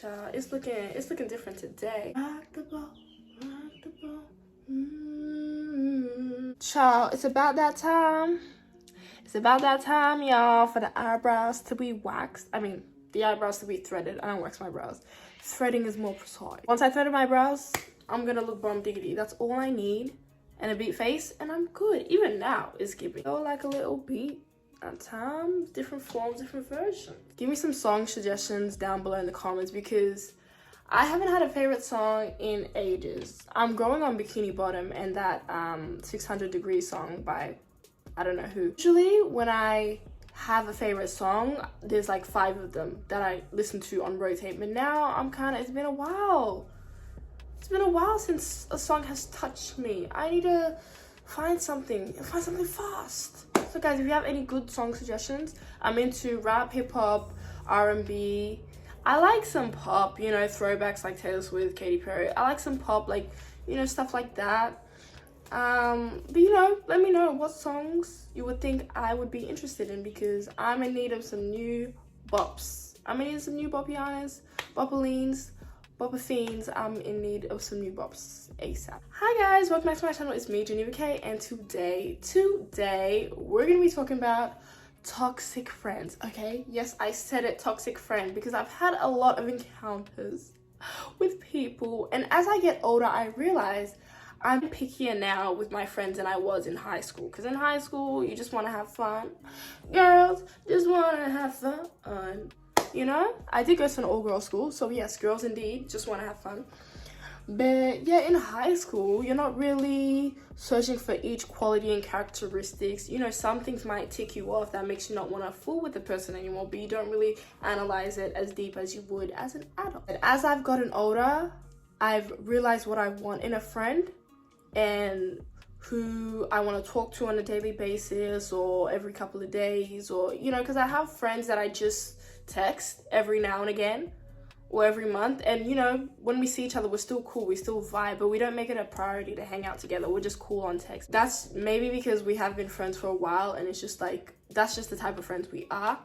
Child, it's looking different today. Rock the boat, rock the boat. Child, it's about that time. It's about that time, y'all, for the eyebrows to be waxed. I mean, the eyebrows to be threaded. I don't wax my brows. Threading is more precise. Once I threaded my brows, I'm gonna look bomb diggity. That's all I need. And a beat face, and I'm good. Even now, it's giving. So like a little beat at times, different forms, different versions. Give me some song suggestions down below in the comments because I haven't had a favorite song in ages. I'm growing on Bikini Bottom and that 600 Degrees song by I don't know who. Usually when I have a favorite song, there's like 5 of them that I listen to on rotate. But now it's been a while. It's been a while since a song has touched me. I need to find something fast. So guys, if you have any good song suggestions, I'm into rap, hip-hop, R&B. I like some pop, you know, throwbacks like Taylor Swift, Katy Perry. I like some pop, like, you know, stuff like that. But you know, let me know what songs you would think I would be interested in because I'm in need of some new bops. I'm in need of some new boppianas, bopalines, boppafiends. I'm in need of some new bops ASAP. Hi guys, welcome back to my channel. It's me, Geneva K, and today we're gonna be talking about toxic friends. Okay, yes, I said it, toxic friend, because I've had a lot of encounters with people, and as I get older I realize I'm pickier now with my friends than I was in high school. Because in high school, you just want to have fun. Girls just want to have fun. You know? I did go to an all-girls school. So yes, girls indeed just want to have fun. But yeah, in high school, you're not really searching for each quality and characteristics. You know, some things might tick you off that makes you not want to fool with the person anymore. But you don't really analyze it as deep as you would as an adult. And as I've gotten older, I've realized what I want in a friend. And who I want to talk to on a daily basis or every couple of days, or you know, because I have friends that I just text every now and again or every month, and you know, when we see each other we're still cool, we still vibe, but we don't make it a priority to hang out together. We're just cool on text. That's maybe because we have been friends for a while and it's just like that's just the type of friends we are.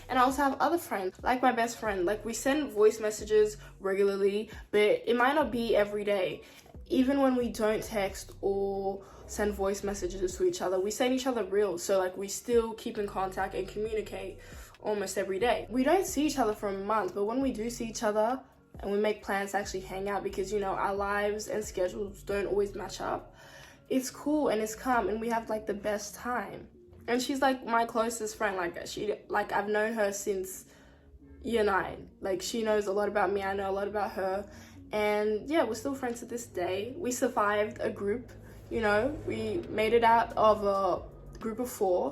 And I also have other friends, like my best friend, like we send voice messages regularly, but it might not be every day. Even when we don't text or send voice messages to each other, we send each other reels. So like we still keep in contact and communicate almost every day. We don't see each other for a month, but when we do see each other and we make plans to actually hang out because, you know, our lives and schedules don't always match up, it's cool and it's calm and we have like the best time. And she's like my closest friend. Like I've known her since year 9. Like she knows a lot about me, I know a lot about her. And yeah, we're still friends to this day. We survived a group, you know, we made it out of a group of 4,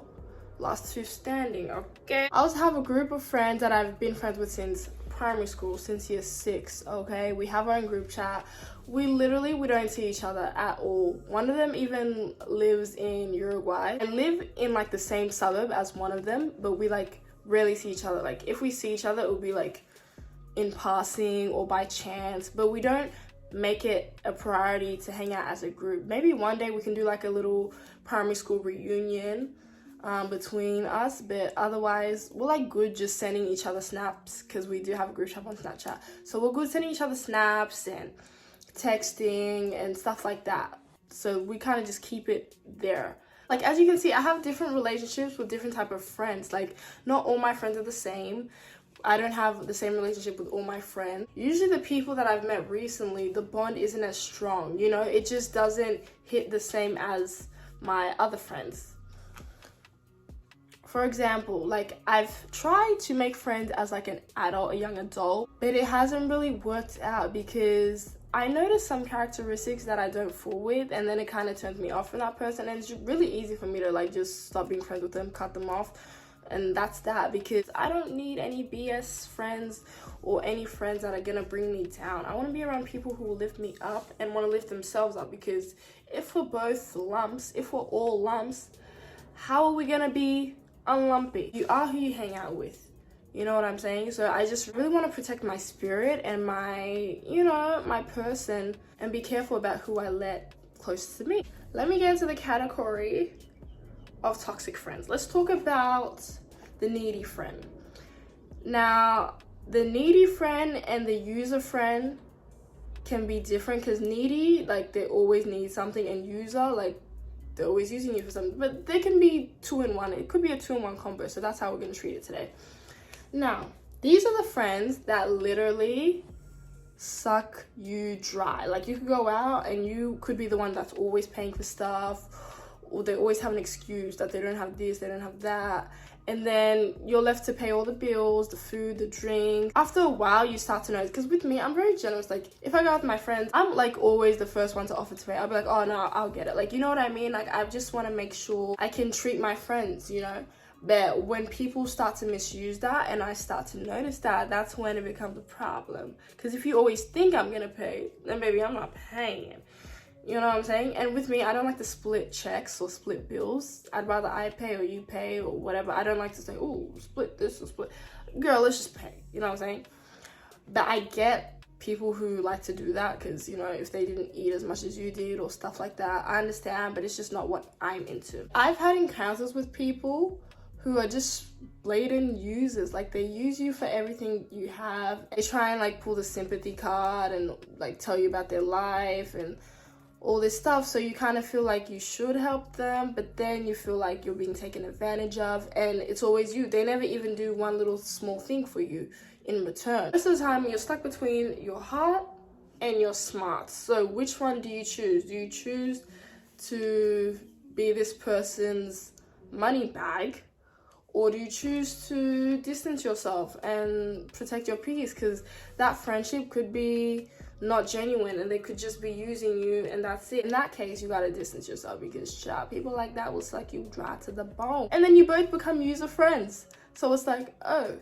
last 2 standing, okay? I also have a group of friends that I've been friends with since primary school, since year 6, okay? We have our own group chat. We don't see each other at all. One of them even lives in Uruguay. I live in like the same suburb as one of them, but we like rarely see each other. Like if we see each other, it would be like in passing or by chance, but we don't make it a priority to hang out as a group. Maybe one day we can do like a little primary school reunion between us, but otherwise we're like good just sending each other snaps because we do have a group chat on Snapchat. So we're good sending each other snaps and texting and stuff like that. So we kind of just keep it there. Like as you can see, I have different relationships with different type of friends. Like not all my friends are the same. I don't have the same relationship with all my friends. Usually the people that I've met recently, the bond isn't as strong, you know? It just doesn't hit the same as my other friends. For example, like I've tried to make friends as like an adult, a young adult, but it hasn't really worked out because I noticed some characteristics that I don't fool with, and then it kind of turns me off from that person, and it's really easy for me to like just stop being friends with them, cut them off. And that's that, because I don't need any BS friends or any friends that are gonna bring me down. I want to be around people who will lift me up and want to lift themselves up, because if we're both lumps, if we're all lumps, how are we gonna be unlumpy? You are who you hang out with, you know what I'm saying? So I just really want to protect my spirit and my, you know, my person, and be careful about who I let close to me. Let me get into the category of toxic friends. Let's talk about the needy friend. Now, the needy friend and the user friend can be different, because needy, like, they always need something, and user, like, they're always using you for something. But they can be 2-in-1. It could be a 2-in-1 combo. So that's how we're going to treat it today. Now, these are the friends that literally suck you dry. Like, you could go out and you could be the one that's always paying for stuff, or they always have an excuse that they don't have this, they don't have that, and then you're left to pay all the bills, the food, the drink. After a while, you start to notice, because with me, I'm very generous. Like, if I go out with my friends, I'm like always the first one to offer to pay. I'll be like, oh no, I'll get it. Like, you know what I mean? Like, I just want to make sure I can treat my friends, you know. But when people start to misuse that, and I start to notice that, that's when it becomes a problem. Because if you always think I'm gonna pay, then maybe I'm not paying. You know what I'm saying? And with me, I don't like to split checks or split bills. I'd rather I pay or you pay or whatever. I don't like to say, oh, split this or split. Girl, let's just pay. You know what I'm saying? But I get people who like to do that, because, you know, if they didn't eat as much as you did or stuff like that, I understand, but it's just not what I'm into. I've had encounters with people who are just blatant users. Like, they use you for everything you have. They try and like pull the sympathy card and like tell you about their life and all this stuff, so you kind of feel like you should help them, but then you feel like you're being taken advantage of, and it's always you. They never even do one little small thing for you in return. Most of the time, you're stuck between your heart and your smarts. So which one do you choose? Do you choose to be this person's money bag, or do you choose to distance yourself and protect your peace? Because that friendship could be not genuine, and they could just be using you, and that's it. In that case, you gotta distance yourself, because people like that will suck you dry to the bone. And then you both become user friends. So it's like, oh,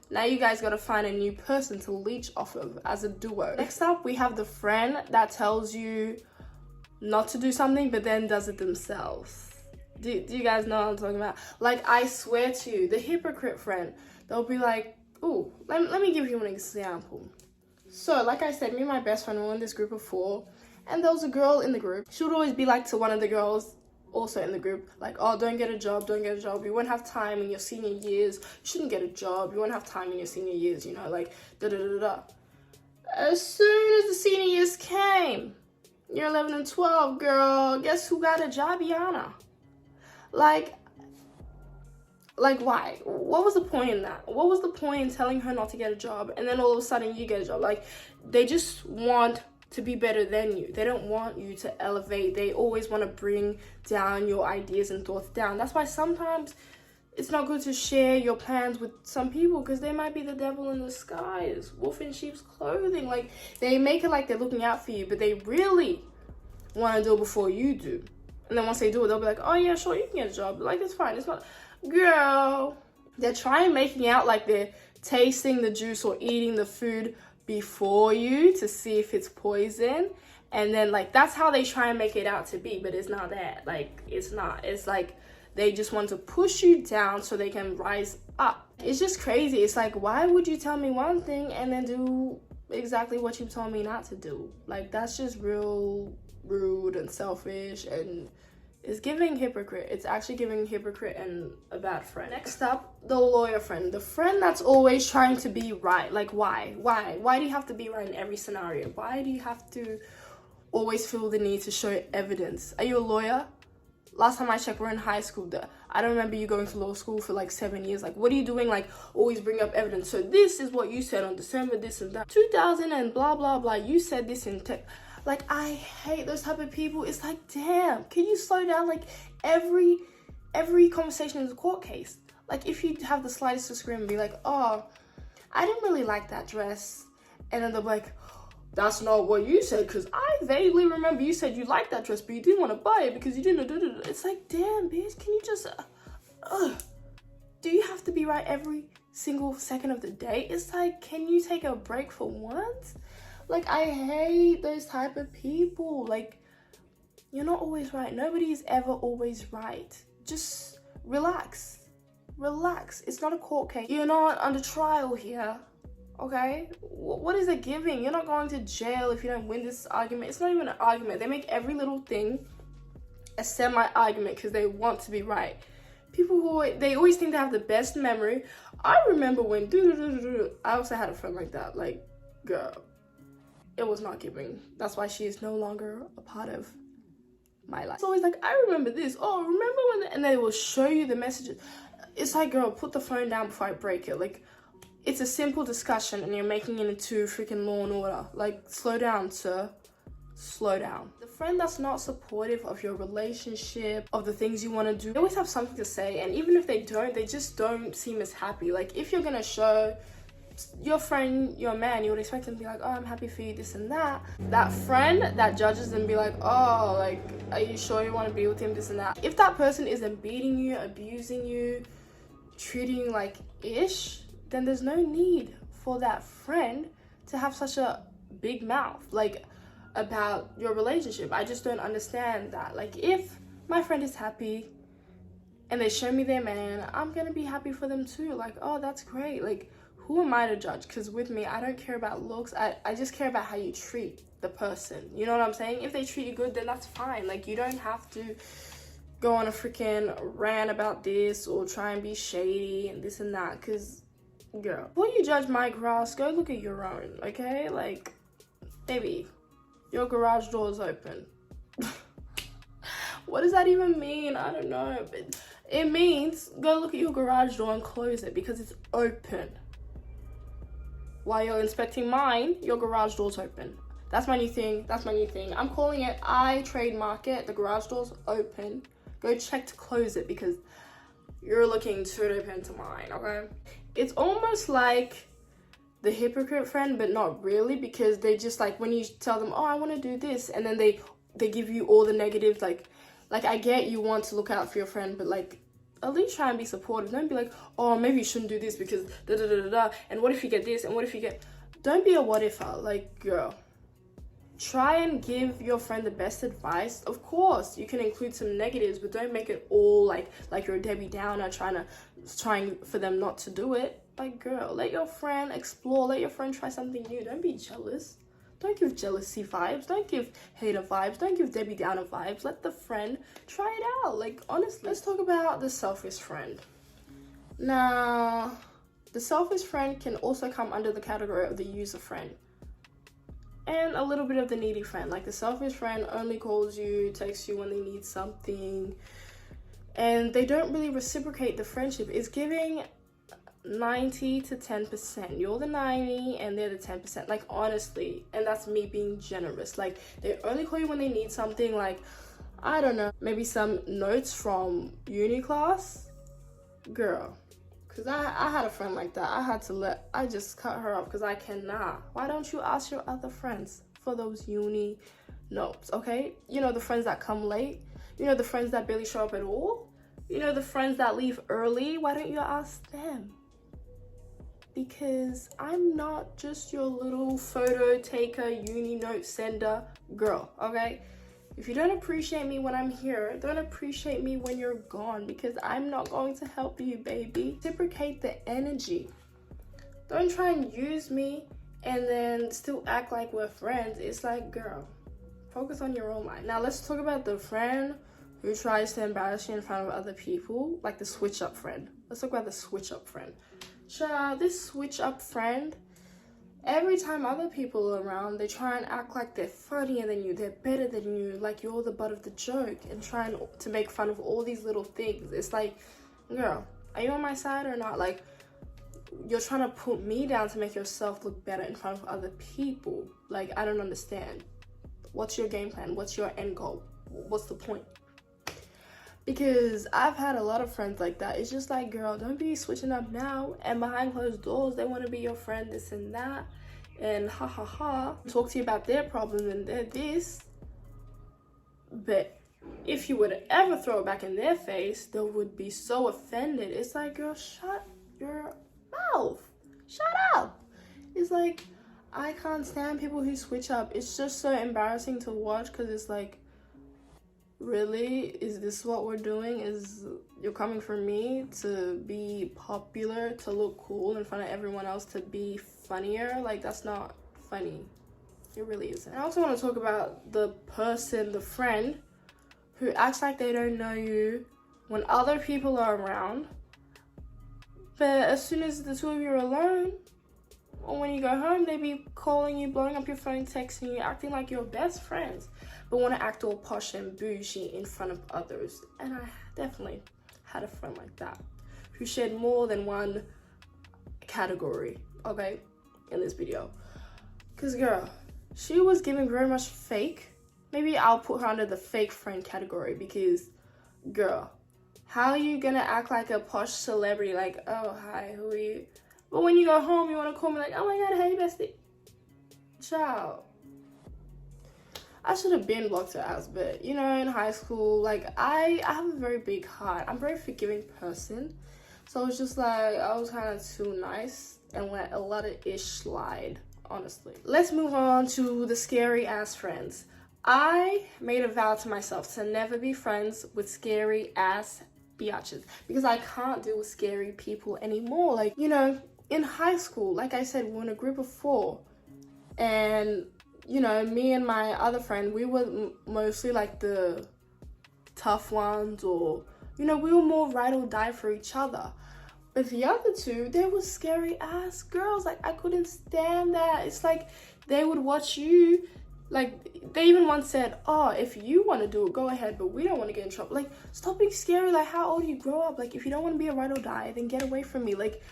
now you guys gotta find a new person to leech off of as a duo. Next up, we have the friend that tells you not to do something, but then does it themselves. Do you guys know what I'm talking about? Like, I swear to you, the hypocrite friend, they'll be like, oh, let me give you an example. So, like I said, me and my best friend were in this group of 4, and there was a girl in the group. She would always be like to one of the girls also in the group, like, oh, don't get a job, you won't have time in your senior years, you shouldn't get a job, you won't have time in your senior years, you know, like, da-da-da-da. As soon as the senior years came, year 11 and 12, girl, guess who got a job? Yana. Like, why? What was the point in that? What was the point in telling her not to get a job, and then all of a sudden you get a job? Like, they just want to be better than you. They don't want you to elevate. They always want to bring down your ideas and thoughts down. That's why sometimes it's not good to share your plans with some people, because they might be the devil in disguise, wolf in sheep's clothing. Like, they make it like they're looking out for you, but they really want to do it before you do. And then once they do it, they'll be like, oh yeah, sure, you can get a job. Like, it's fine. It's not... Girl, they're trying making out like they're tasting the juice or eating the food before you to see if it's poison, and then like that's how they try and make it out to be, but it's not that. Like, it's not. It's like they just want to push you down so they can rise up. It's just crazy. It's like, why would you tell me one thing and then do exactly what you told me not to do? Like, that's just real rude and selfish, and it's giving hypocrite. It's actually giving hypocrite and a bad friend. Next up, the lawyer friend. The friend that's always trying to be right. Like, why? Why do you have to be right in every scenario? Why do you have to always feel the need to show evidence? Are you a lawyer? Last time I checked, we're in high school. I don't remember you going to law school for like 7 years. Like, what are you doing? Like, always bring up evidence. So this is what you said on December, this and that. 2000 and blah, blah, blah. You said this in tech. Like, I hate those type of people. It's like, damn, can you slow down? Like, every conversation is a court case. Like, if you have the slightest to scream and be like, oh, I didn't really like that dress. And then they're like, that's not what you said, because I vaguely remember you said you liked that dress, but you didn't want to buy it because you didn't do. It's like, damn, bitch, can you just, do you have to be right every single second of the day? It's like, can you take a break for once? Like, I hate those type of people. Like, you're not always right. Nobody's ever always right. Just relax. Relax. It's not a court case. You're not under trial here. Okay? What is it giving? You're not going to jail if you don't win this argument. It's not even an argument. They make every little thing a semi-argument because they want to be right. People who, they always think they have the best memory. I remember when I also had a friend like that. Like, girl, it was not giving. That's why she is no longer a part of my life. It's always like, I remember this. Oh, remember when? And they will show you the messages. It's like, girl, put the phone down before I break it. Like, it's a simple discussion and you're making it into freaking Law and Order. Like, slow down, sir. Slow down. The friend that's not supportive of your relationship, of the things you want to do, they always have something to say, and even if they don't, they just don't seem as happy. Like, if you're gonna show your friend your man, you would expect them to be like, oh, I'm happy for you, this and that. That friend that judges them, be like, oh, like, are you sure you want to be with him, this and that. If that person isn't beating you, abusing you, treating you like ish, then there's no need for that friend to have such a big mouth, like, about your relationship. I just don't understand that. Like, if my friend is happy and they show me their man, I'm gonna be happy for them too. Like, oh, that's great. Like, who am I to judge? Because with me, I don't care about looks. I just care about how you treat the person. You know what I'm saying? If they treat you good, then that's fine. Like, you don't have to go on a freaking rant about this or try and be shady and this and that. Because, girl, before you judge my grass, go look at your own, okay? Like, baby, your garage door is open. What does that even mean? I don't know. But it means go look at your garage door and close it because it's open. While you're inspecting mine, your garage door's open. That's my new thing. That's my new thing. I'm calling it, I trademark it. The garage door's open. Go check to close it because you're looking too open to mine, okay? It's almost like the hypocrite friend, but not really, because they just, like, when you tell them, oh, I want to do this, and then they give you all the negatives. Like I get you want to look out for your friend, but, like, at least try and be supportive. Don't be like, oh, maybe you shouldn't do this because da da da da da, and what if you get this, and what if you get... Don't be a what ifer. Like, girl, try and give your friend the best advice. Of course, you can include some negatives, but don't make it all like you're a Debbie Downer trying for them not to do it. Like, girl, let your friend explore. Let your friend try something new. Don't be jealous. Don't give jealousy vibes. Don't give hater vibes. Don't give Debbie Downer vibes. Let the friend try it out. Like, honestly, let's talk about the selfish friend. Now, the selfish friend can also come under the category of the user friend. And a little bit of the needy friend. Like, the selfish friend only calls you, texts you when they need something. And they don't really reciprocate the friendship. It's giving 90 to 10%. You're the 90 and they're the 10%. Like, honestly, and that's me being generous. Like, they only call you when they need something, like, I don't know, maybe some notes from uni class. Girl, because I had a friend like that. I just cut her off because I cannot. Why don't you ask your other friends for those uni notes, okay? You know, the friends that come late. You know, the friends that barely show up at all. You know, the friends that leave early. Why don't you ask them? Because I'm not just your little photo taker, uni note sender girl, okay? If you don't appreciate me when I'm here, don't appreciate me when you're gone, because I'm not going to help you, baby. Reciprocate the energy. Don't try and use me and then still act like we're friends. It's like, girl, focus on your own life. Now let's talk about the friend who tries to embarrass you in front of other people, like the switch up friend. Let's talk about the switch up friend. Child, this switch up friend, every time other people are around, they try and act like they're funnier than you, they're better than you, like you're the butt of the joke, and trying to make fun of all these little things. It's like, girl, are you on my side or not? Like, you're trying to put me down to make yourself look better in front of other people. Like, I don't understand. What's your game plan? What's your end goal? What's the point? Because I've had a lot of friends like that. It's just like, girl, don't be switching up now. And behind closed doors, they want to be your friend, this and that. And ha ha ha. Talk to you about their problems and their this. But if you were to ever throw it back in their face, they would be so offended. It's like, girl, shut your mouth. Shut up. It's like, I can't stand people who switch up. It's just so embarrassing to watch, because it's like, really? Is this what we're doing? Is you're coming for me to be popular, to look cool in front of everyone else, to be funnier? Like, that's not funny. It really isn't. I also want to talk about the person, the friend, who acts like they don't know you, when other people are around. But as soon as the two of you are alone, or when you go home, they be calling you, blowing up your phone, texting you, acting like you're best friends, but want to act all posh and bougie in front of others. And I definitely had a friend like that who shared more than one category, okay, in this video. Because girl, she was giving very much fake. Maybe I'll put her under the fake friend category, because girl, how are you gonna act like a posh celebrity, like, oh hi, who are you? But when you go home, you want to call me like, oh my god, hey bestie. Ciao. I should have been blocked her ass, but you know, in high school, like I have a very big heart. I'm a very forgiving person. So it's just like, I was kind of too nice and let a lot of ish slide, honestly. Let's move on to the scary ass friends. I made a vow to myself to never be friends with scary ass biatches, because I can't deal with scary people anymore. Like, you know, in high school, like I said, we were in a group of 4, and you know, me and my other friend, we were mostly like the tough ones, or you know, we were more ride or die for each other. But the other two, they were scary ass girls. Like, I couldn't stand that. It's like they would watch you. Like, they even once said, oh, if you want to do it, go ahead, but we don't want to get in trouble. Like, stop being scary. Like, how old do you grow up? Like, if you don't want to be a ride or die, then get away from me. Like,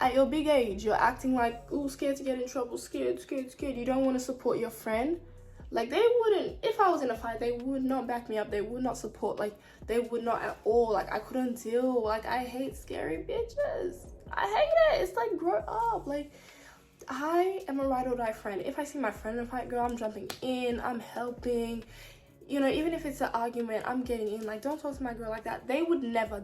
at your big age, you're acting like, oh, scared to get in trouble, scared. You don't want to support your friend. Like, they wouldn't, if I was in a fight, they would not back me up. They would not support, like, they would not at all. Like, I couldn't deal. Like, I hate scary bitches. I hate it. It's like, grow up. Like, I am a ride or die friend. If I see my friend in a fight, girl, I'm jumping in, I'm helping. You know, even if it's an argument, I'm getting in. Like, don't talk to my girl like that. They would never.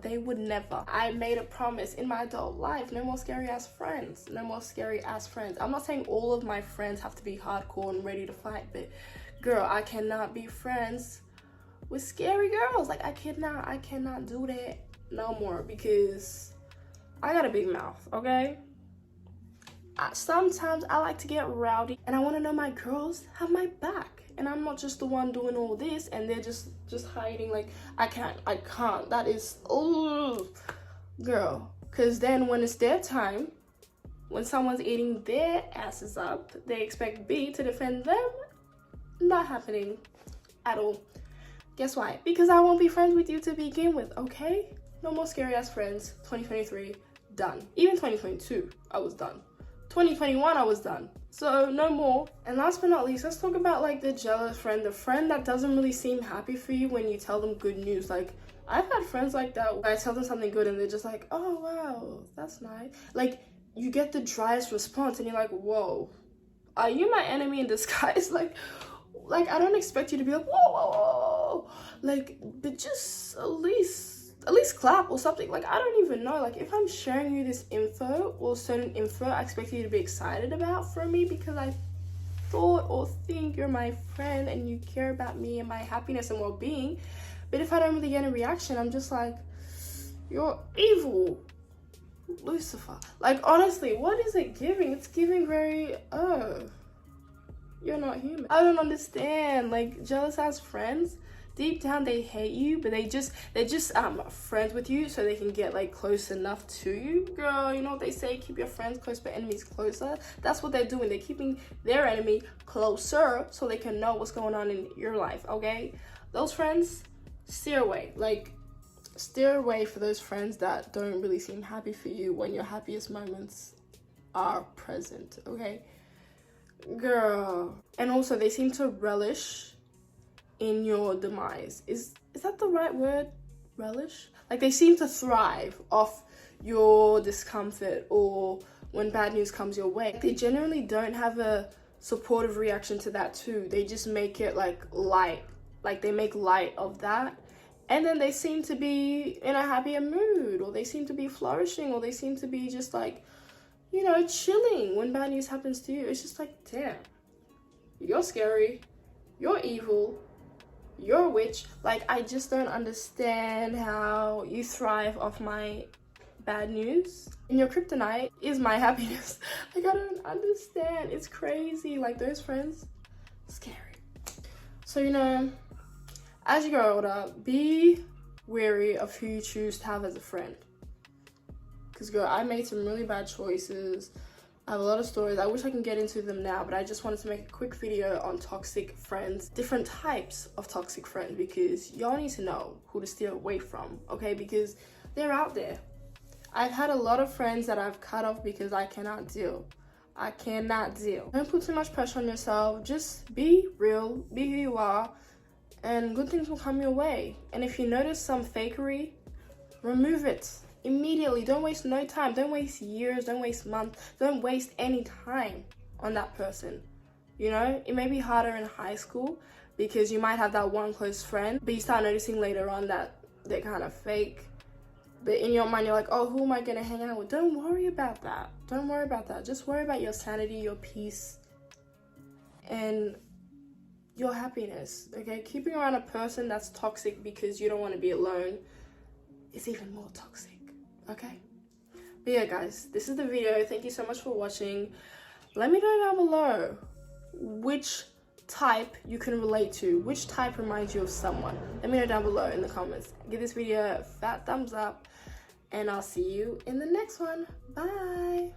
I made a promise in my adult life, no more scary ass friends. No more scary ass friends. I'm not saying all of my friends have to be hardcore and ready to fight, but girl, I cannot be friends with scary girls. Like, I cannot do that no more, because I got a big mouth, okay? Sometimes I like to get rowdy, and I want to know my girls have my back, and I'm not just the one doing all this and they're just hiding. Like, I can't. That is, oh girl, because then when it's their time, when someone's eating their asses up, they expect B to defend them. Not happening at all. Guess why? Because I won't be friends with you to begin with, okay? No more scary ass friends. 2023, done. Even 2022, I was done. 2021, I was done. So no more. And last but not least, let's talk about like the jealous friend, the friend that doesn't really seem happy for you when you tell them good news. Like, I've had friends like that where I tell them something good and they're just like, oh wow, that's nice. Like, you get the driest response and you're like, whoa, are you my enemy in disguise? like I don't expect you to be like, whoa. Like, but just at least clap or something. Like, I don't even know. Like, if I'm sharing you this info or certain info, I expect you to be excited about from me, because I thought or think you're my friend and you care about me and my happiness and well-being. But if I don't really get a reaction, I'm just like, you're evil, Lucifer. Like, honestly, what is it giving? It's giving very, you're not human. I don't understand. Like, jealous ass friends, deep down they hate you, but they're just friends with you so they can get like close enough to you. Girl, you know what they say, keep your friends close but enemies closer. That's what they're doing. They're keeping their enemy closer so they can know what's going on in your life, okay? Those friends, steer away. Like, steer away for those friends that don't really seem happy for you when your happiest moments are present, okay? Girl. And also, they seem to relish in your demise. Is that the right word? Relish? Like, they seem to thrive off your discomfort or when bad news comes your way. They generally don't have a supportive reaction to that too. They just make it like light. Like, they make light of that. And then they seem to be in a happier mood, or they seem to be flourishing, or they seem to be just like, you know, chilling when bad news happens to you. It's just like, damn, you're scary, you're evil, you're a witch. Like, I just don't understand how you thrive off my bad news. And your kryptonite is my happiness. Like, I don't understand. It's crazy. Like, those friends, scary. So, you know, as you grow older, be wary of who you choose to have as a friend. Because girl, I made some really bad choices. I have a lot of stories. I wish I can get into them now, but I just wanted to make a quick video on toxic friends, different types of toxic friends, because y'all need to know who to steer away from, okay? Because they're out there. I've had a lot of friends that I've cut off because I cannot deal. I cannot deal. Don't put too much pressure on yourself. Just be real, be who you are, and good things will come your way. And if you notice some fakery, remove it immediately. Don't waste no time. Don't waste years. Don't waste months. Don't waste any time on that person. You know, it may be harder in high school because you might have that one close friend, but you start noticing later on that they're kind of fake. But in your mind, you're like, oh, who am I going to hang out with? Don't worry about that. Don't worry about that. Just worry about your sanity, your peace, and your happiness, okay? Keeping around a person that's toxic because you don't want to be alone is even more toxic, okay? But yeah, guys, this is the video. Thank you so much for watching. Let me know down below which type you can relate to, which type reminds you of someone. Let me know down below in the comments. Give this video a fat thumbs up, and I'll see you in the next one. Bye.